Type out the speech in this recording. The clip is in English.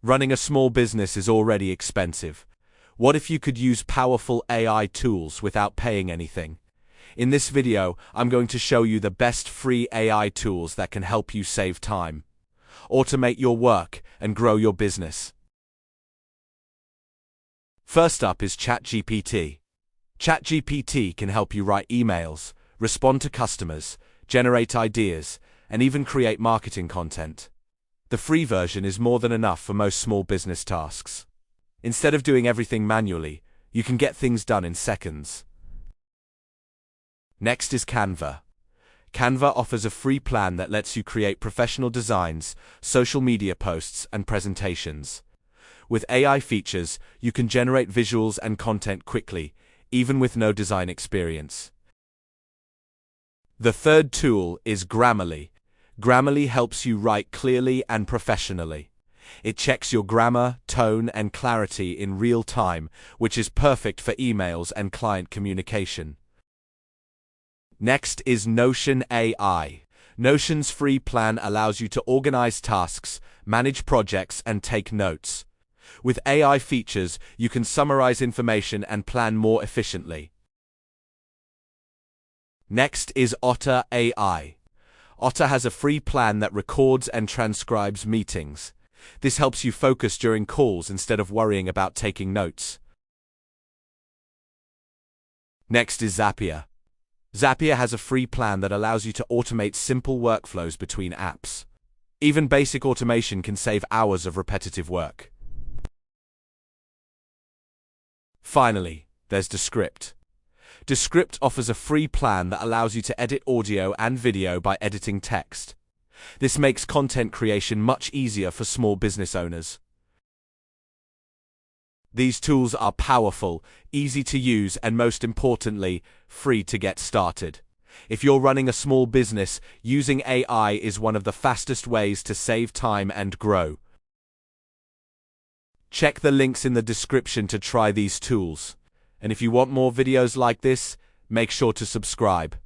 Running a small business is already expensive. What if you could use powerful AI tools without paying anything? In this video, I'm going to show you the best free AI tools that can help you save time, automate your work, and grow your business. First up is ChatGPT. ChatGPT can help you write emails, respond to customers, generate ideas, and even create marketing content. The free version is more than enough for most small business tasks. Instead of doing everything manually, you can get things done in seconds. Next is Canva. Canva offers a free plan that lets you create professional designs, social media posts, and presentations. With AI features, you can generate visuals and content quickly, even with no design experience. The third tool is Grammarly. Grammarly helps you write clearly and professionally. It checks your grammar, tone, and clarity in real time, which is perfect for emails and client communication. Next is Notion AI. Notion's free plan allows you to organize tasks, manage projects, and take notes. With AI features, you can summarize information and plan more efficiently. Next is Otter AI. Otter has a free plan that records and transcribes meetings. This helps you focus during calls instead of worrying about taking notes. Next is Zapier. Zapier has a free plan that allows you to automate simple workflows between apps. Even basic automation can save hours of repetitive work. Finally, there's Descript. Descript offers a free plan that allows you to edit audio and video by editing text. This makes content creation much easier for small business owners. These tools are powerful, easy to use, and most importantly, free to get started. If you're running a small business, using AI is one of the fastest ways to save time and grow. Check the links in the description to try these tools. And if you want more videos like this, make sure to subscribe.